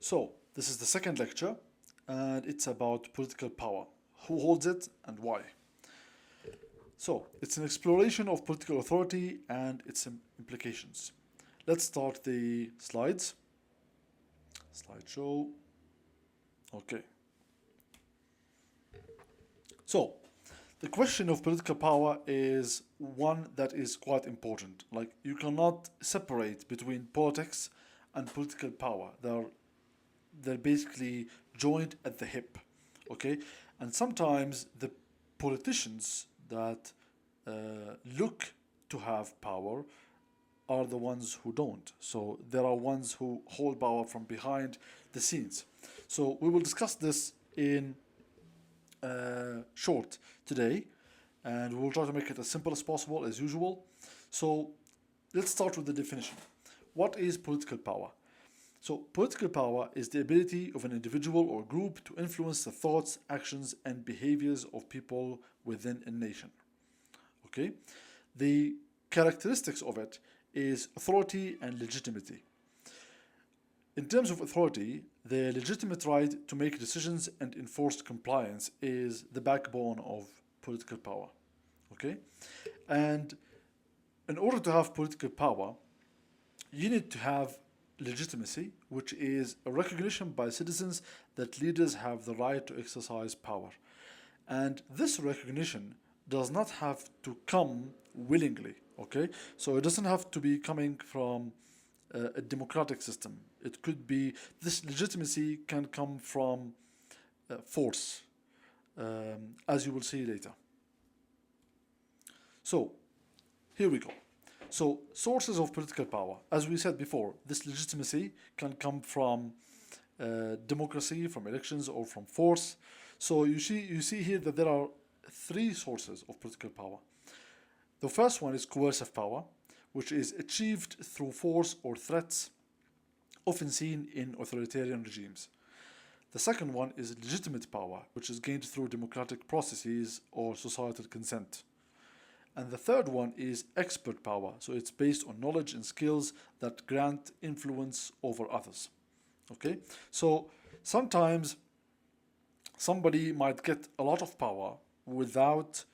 So, this is the second lecture, and it's about political power. Who holds it and why? So, it's an exploration of political authority and its implications. Let's start the slides. Slideshow. Okay. So, the question of political power is one that is quite important. Like, you cannot separate between politics and political power. They're basically joined at the hip, okay? And sometimes the politicians that look to have power are the ones who don't. So there are ones who hold power from behind the scenes. So we will discuss this in short today, and we'll try to make it as simple as possible as usual. So let's start with the definition. What is political power? So, political power is the ability of an individual or group to influence the thoughts, actions, and behaviors of people within a nation. Okay? The characteristics of it is authority and legitimacy. In terms of authority, the legitimate right to make decisions and enforce compliance is the backbone of political power. Okay? And in order to have political power, you need to have legitimacy, which is a recognition by citizens that leaders have the right to exercise power. And this recognition does not have to come willingly, okay? So it doesn't have to be coming from a democratic system. It could be, this legitimacy can come from force, as you will see later. So, here we go. So, sources of political power. As we said before, this legitimacy can come from democracy, from elections, or from force. So you see here that there are three sources of political power. The first one is coercive power, which is achieved through force or threats, often seen in authoritarian regimes. The second one is legitimate power, which is gained through democratic processes or societal consent. And the third one is expert power. So it's based on knowledge and skills that grant influence over others. Okay? So sometimes somebody might get a lot of power without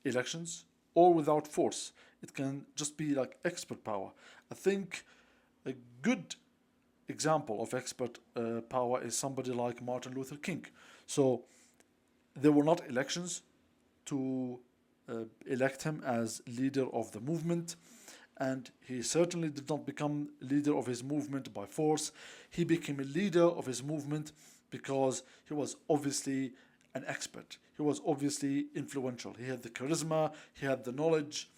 elections or without force. It can just be like expert power. I think a good example of expert power is somebody like Martin Luther King. So there were not elections to elect him as leader of the movement, and he certainly did not become leader of his movement by force. He became a leader of his movement because he was obviously an expert. He was obviously influential. He had the charisma, he had the knowledge,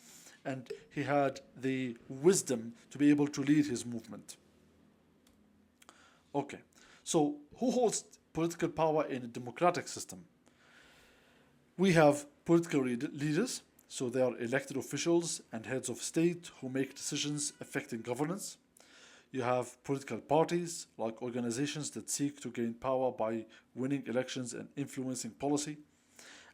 and he had the wisdom to be able to lead his movement. Okay, so who holds political power in a democratic system? We have political leaders, so they are elected officials and heads of state who make decisions affecting governance. You have political parties, like organizations that seek to gain power by winning elections and influencing policy.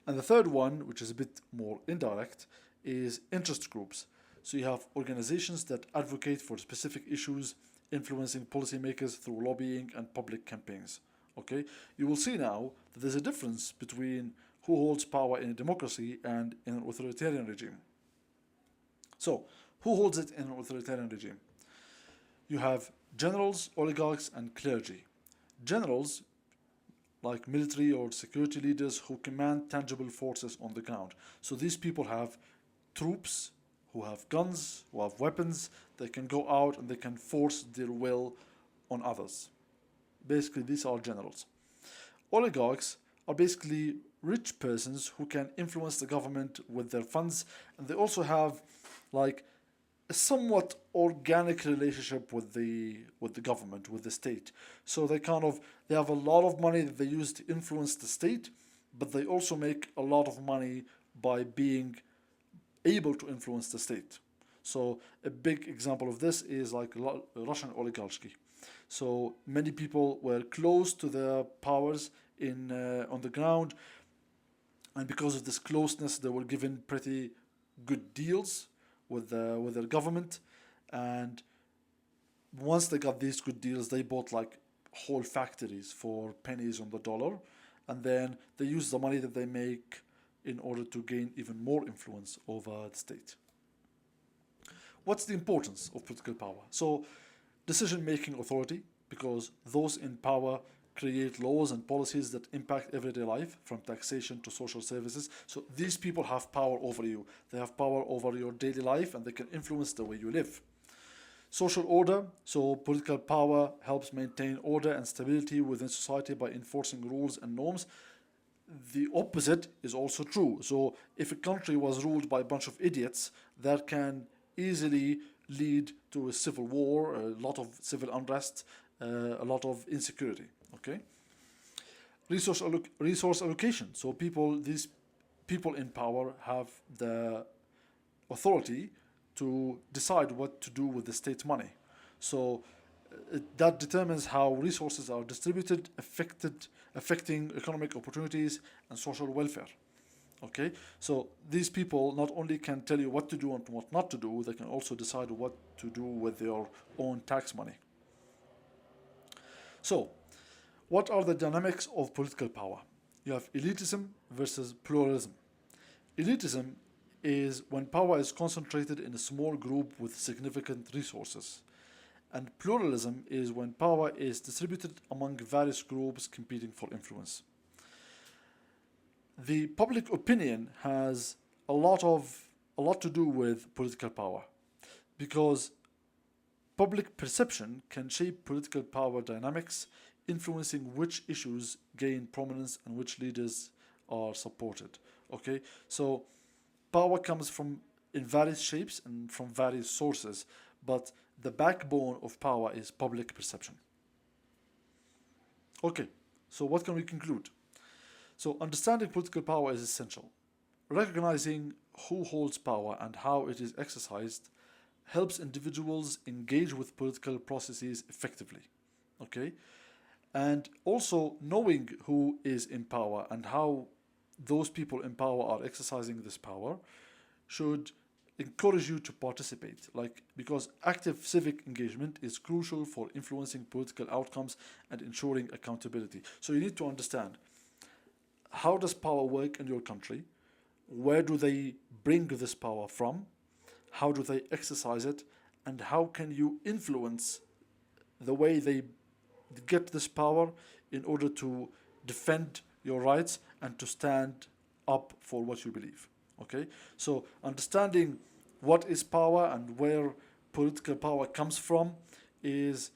And the third one, which is a bit more indirect, is interest groups. So you have organizations that advocate for specific issues, influencing policymakers through lobbying and public campaigns. Okay, you will see now that there's a difference between who holds power in a democracy and in an authoritarian regime. So, who holds it in an authoritarian regime? You have generals, oligarchs, and clergy. Generals, like military or security leaders who command tangible forces on the ground. So these people have troops who have guns, who have weapons, they can go out and they can force their will on others. Basically, these are generals. Oligarchs are basically rich persons who can influence the government with their funds, and they also have like a somewhat organic relationship with the government, with the state. So they have a lot of money that they use to influence the state, but they also make a lot of money by being able to influence the state. So a big example of this is like Russian oligarchy. So many people were close to the powers in on the ground, and because of this closeness, they were given pretty good deals with their government. And once they got these good deals, they bought like whole factories for pennies on the dollar, and then they use the money that they make in order to gain even more influence over the state. What's the importance of political power? So, decision-making authority, because those in power create laws and policies that impact everyday life, from taxation to social services. So these people have power over you. They have power over your daily life, and they can influence the way you live. Social order, so political power helps maintain order and stability within society by enforcing rules and norms. The opposite is also true. So if a country was ruled by a bunch of idiots, that can easily lead to a civil war, a lot of civil unrest, a lot of insecurity. Okay. Resource allocation. So these people in power have the authority to decide what to do with the state money. So that determines how resources are distributed, affecting economic opportunities and social welfare. Okay, so these people not only can tell you what to do and what not to do, they can also decide what to do with their own tax money. So, what are the dynamics of political power? You have elitism versus pluralism. Elitism is when power is concentrated in a small group with significant resources. And pluralism is when power is distributed among various groups competing for influence. The public opinion has a lot to do with political power, because public perception can shape political power dynamics, influencing which issues gain prominence and which leaders are supported. Okay, so power comes in various shapes and from various sources, but the backbone of power is public perception. Okay, so what can we conclude? So understanding political power is essential. Recognizing who holds power and how it is exercised helps individuals engage with political processes effectively. Okay? And also knowing who is in power and how those people in power are exercising this power should encourage you to participate, because active civic engagement is crucial for influencing political outcomes and ensuring accountability. So you need to understand, how does power work in your country? Where do they bring this power from? How do they exercise it? And how can you influence the way they get this power in order to defend your rights and to stand up for what you believe? Okay? So understanding what is power and where political power comes from is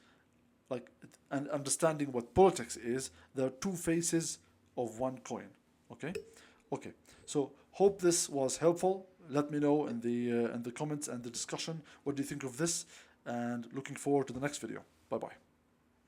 and understanding what politics is, there are two faces of one coin. Okay? Okay. So hope this was helpful. Let me know in the comments and the discussion what do you think of this, and looking forward to the next video. Bye bye.